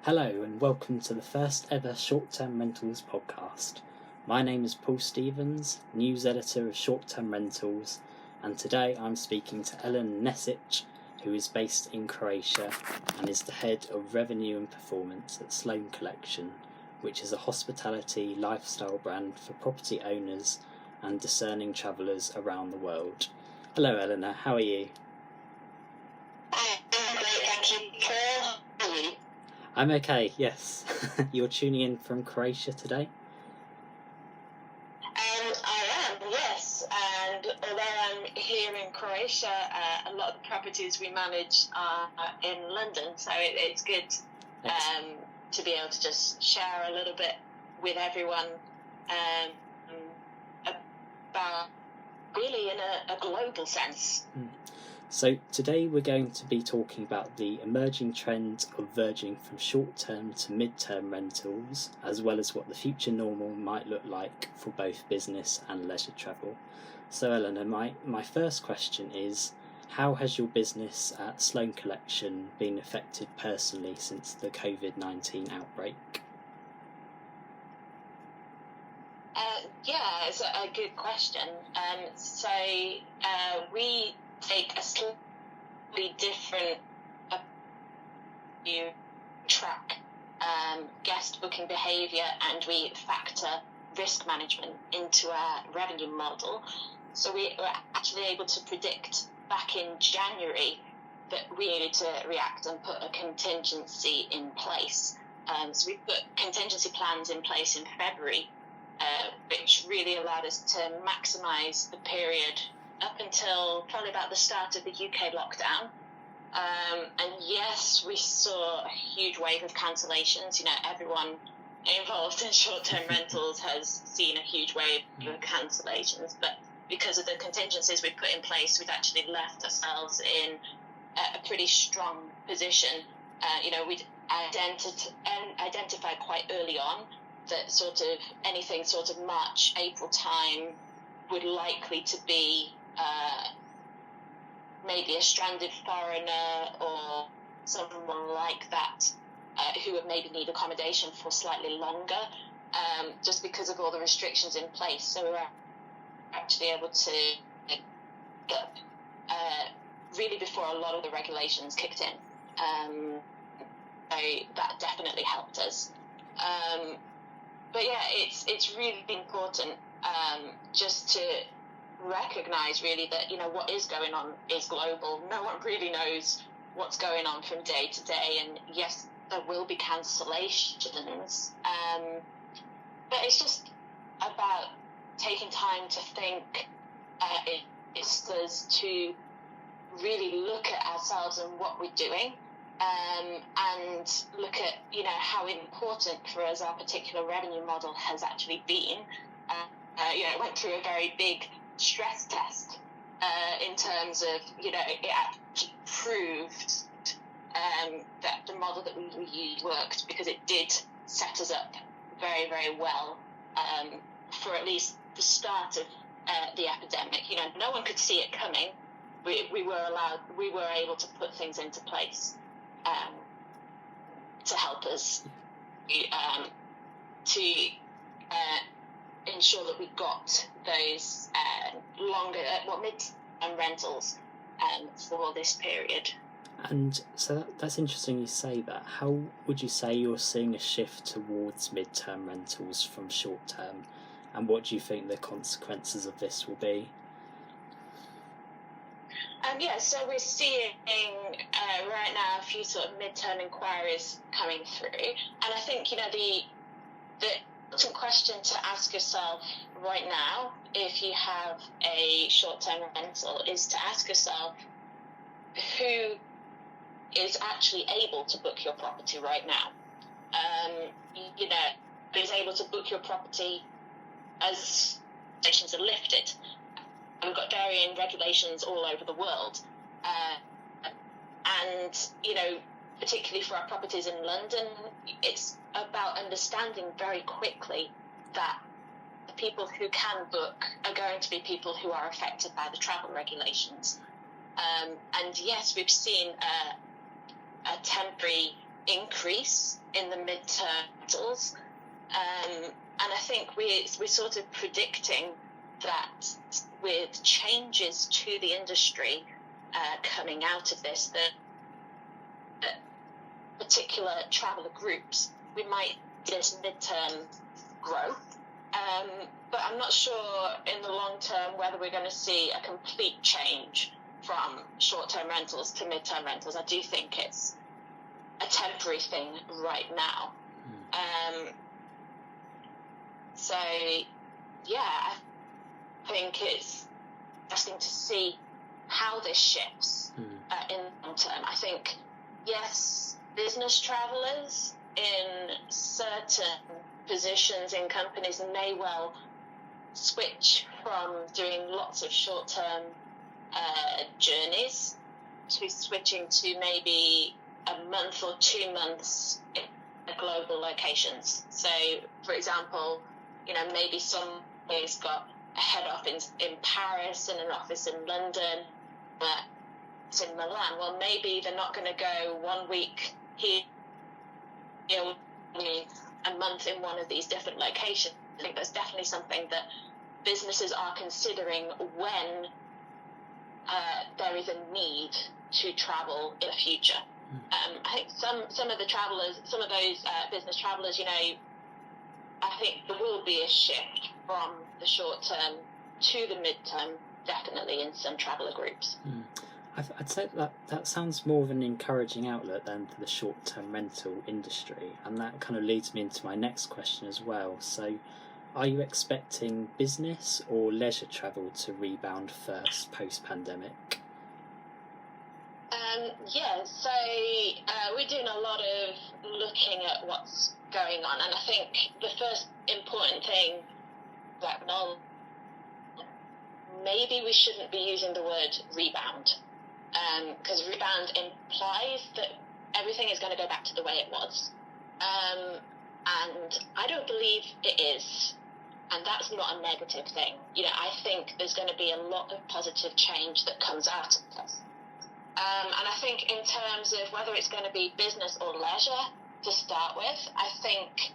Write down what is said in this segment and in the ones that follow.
Hello and welcome to the first ever Short-Term Rentals podcast. My name is Paul Stevens, news editor of Short-Term Rentals, and today I'm speaking to Eleanor Nesic, who is based in Croatia and is the head of revenue and performance at Sloane Collection, which is a hospitality lifestyle brand for property owners and discerning travellers around the world. Hello Eleanor, how are you? I'm great, thank you, Paul. How are you? I'm okay, yes. You're tuning in from Croatia today? I am, yes. And although I'm here in Croatia, a lot of the properties we manage are in London, so it's good to be able to just share a little bit with everyone about really in a global sense. So today we're going to be talking about the emerging trend of verging from short-term to mid-term rentals, as well as what the future normal might look like for both business and leisure travel. So Eleanor, my first question is, how has your business at Sloane Collection been affected personally since the COVID-19 outbreak? Yeah, it's a good question. So we take a slightly different view, track guest booking behaviour, and we factor risk management into our revenue model. So we were actually able to predict back in January that we needed to react and put a contingency in place. So we put contingency plans in place in February, which really allowed us to maximise the period up until probably about the start of the UK lockdown. And yes, we saw a huge wave of cancellations. You know, everyone involved in short-term rentals has seen a huge wave of cancellations, but because of the contingencies we put in place, we've actually left ourselves in a pretty strong position. We'd identified quite early on that anything March, April time would likely to be maybe a stranded foreigner or someone like that who would maybe need accommodation for slightly longer, just because of all the restrictions in place. So we were actually able to get really before a lot of the regulations kicked in. So that definitely helped us. But yeah, it's really important just to recognise really that, you know, what is going on is global. No one really knows what's going on from day to day, and yes, there will be cancellations, but it's just about taking time to think. It's us to really look at ourselves and what we're doing, and look at, you know, how important for us our particular revenue model has actually been. It went through a very big stress test in terms of, you know, it actually proved that the model that we used worked, because it did set us up very, very well for at least the start of the epidemic. You know, no one could see it coming. We were able to put things into place to help us to ensure that we got those midterm rentals for this period. And so that's interesting you say that. How would you say you're seeing a shift towards midterm rentals from short term, and what do you think the consequences of this will be? So we're seeing right now a few sort of midterm inquiries coming through, and I think, you know, the important question to ask yourself right now, if you have a short-term rental, is to ask yourself who is actually able to book your property right now. You know, who's able to book your property as regulations are lifted. We've got varying regulations all over the world, and, you know, particularly for our properties in London, it's about understanding very quickly that the people who can book are going to be people who are affected by the travel regulations. And yes, we've seen a temporary increase in the midterm rentals. And I think we're sort of predicting that with changes to the industry coming out of this, that particular traveller groups, we might see this midterm grow. But I'm not sure in the long term whether we're going to see a complete change from short-term rentals to midterm rentals. I do think it's a temporary thing right now. So, yeah, I think it's interesting to see how this shifts in the long term. I think, yes, business travellers in certain positions in companies may well switch from doing lots of short-term journeys to switching to maybe a month or 2 months in global locations. So, for example, maybe somebody's got a head office in Paris and an office in London, it's in Milan. Well, maybe they're not going to go 1 week here, a month in one of these different locations. I think that's definitely something that businesses are considering when there is a need to travel in the future. I think some of the travellers, some of those business travellers, I think there will be a shift from the short term to the mid-term, definitely in some traveller groups. I'd say that sounds more of an encouraging outlet than for the short-term rental industry, and that kind of leads me into my next question as well. So, are you expecting business or leisure travel to rebound first post-pandemic? So we're doing a lot of looking at what's going on, and I think the first important thing that maybe we shouldn't be using the word rebound, because rebound implies that everything is going to go back to the way it was, and I don't believe it is, and that's not a negative thing. I think there's going to be a lot of positive change that comes out of this. And I think in terms of whether it's going to be business or leisure to start with, I think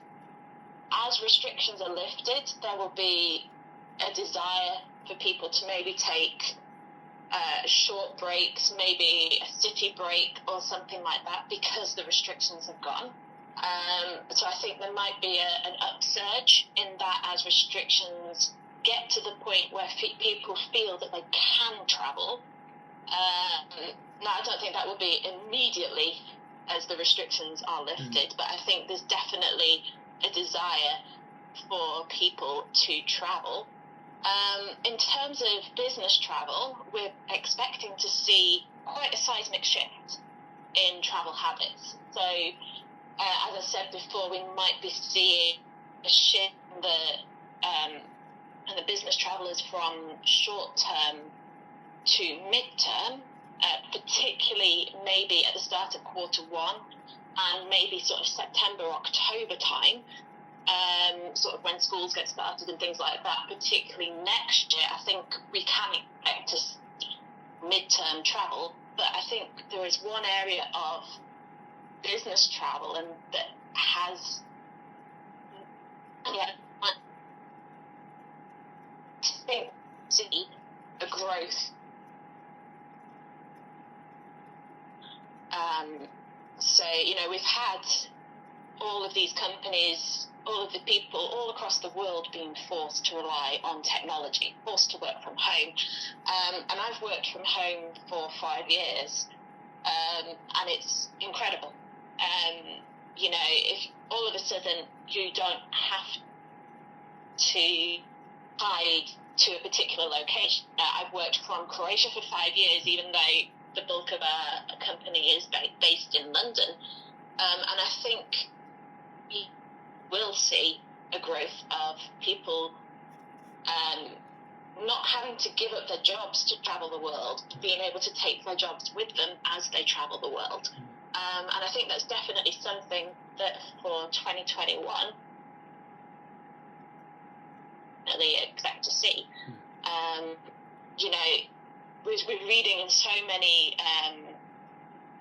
as restrictions are lifted, there will be a desire for people to maybe take short breaks, maybe a city break or something like that, because the restrictions have gone. So I think there might be an upsurge in that as restrictions get to the point where people feel that they can travel. Now, I don't think that will be immediately as the restrictions are lifted, but I think there's definitely a desire for people to travel. In terms of business travel, we're expecting to see quite a seismic shift in travel habits. So, as I said before, we might be seeing a shift in the business travellers from short-term to mid-term, particularly maybe at the start of quarter one and maybe sort of September, October time, sort of when schools get started and things like that, particularly next year. I think we can expect to see mid-term travel, but I think there is one area of business travel and that has I think see a growth. So, we've had all of these companies, all of the people all across the world being forced to rely on technology, forced to work from home. And I've worked from home for 5 years, and it's incredible. If all of a sudden you don't have to hide to a particular location. I've worked from Croatia for 5 years, even though the bulk of our company is based in London. And I think we will see a growth of people not having to give up their jobs to travel the world, being able to take their jobs with them as they travel the world. And I think that's definitely something that for 2021, really expect to see. We're reading in so many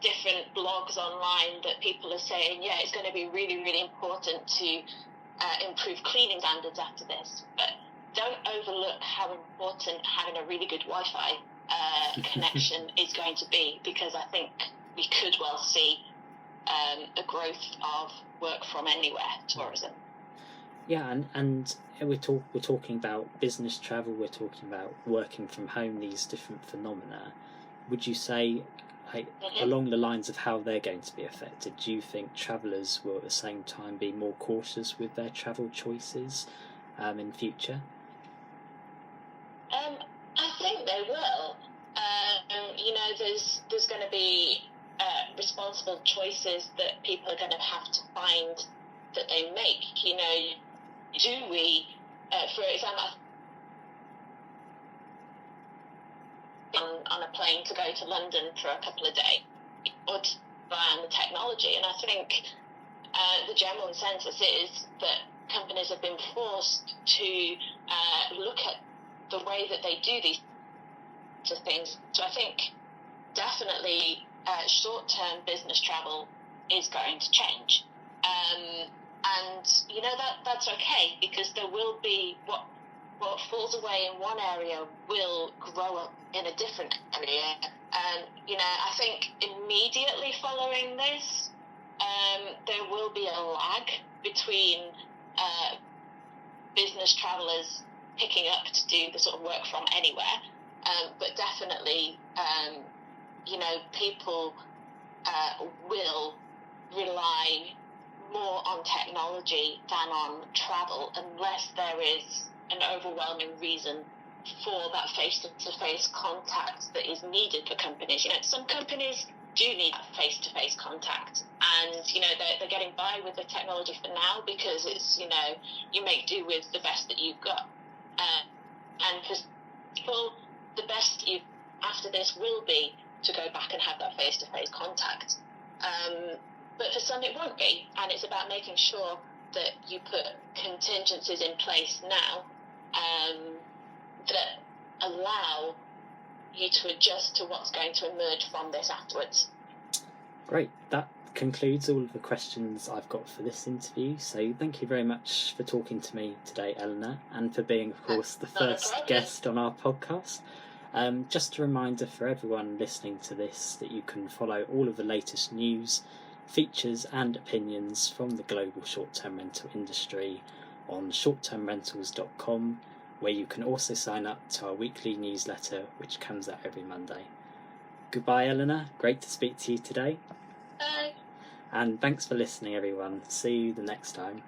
different blogs online that people are saying, yeah, it's going to be really, really important to improve cleaning standards after this. But don't overlook how important having a really good Wi-Fi connection is going to be, because I think we could well see a growth of work from anywhere tourism. Yeah, and we're talking about business travel, we're talking about working from home, these different phenomena. Would you say, along the lines of how they're going to be affected, do you think travellers will at the same time be more cautious with their travel choices in future? I think they will. There's going to be responsible choices that people are going to have to find that they make. Do we, for example, on a plane to go to London for a couple of days, or to rely on the technology? And I think the general consensus is that companies have been forced to look at the way that they do these things. So I think definitely short-term business travel is going to change. And that's okay, because there will be what falls away in one area will grow up in a different area. I think immediately following this, there will be a lag between business travellers picking up to do the sort of work from anywhere. But definitely, people will rely more on technology than on travel, unless there is an overwhelming reason for that face-to-face contact that is needed for companies. Some companies do need that face-to-face contact, and they're getting by with the technology for now because it's you make do with the best that you've got, and for people, the best you after this will be to go back and have that face-to-face contact. But for some it won't be, and it's about making sure that you put contingencies in place now that allow you to adjust to what's going to emerge from this afterwards. Great. That concludes all of the questions I've got for this interview. So thank you very much for talking to me today, Eleanor, and for being, of course, the first guest on our podcast. Just a reminder for everyone listening to this that you can follow all of the latest news, features and opinions from the global short-term rental industry on ShortTermRentalz.com, where you can also sign up to our weekly newsletter, which comes out every Monday. Goodbye, Eleanor. Great to speak to you today. Bye. And thanks for listening, everyone. See you the next time.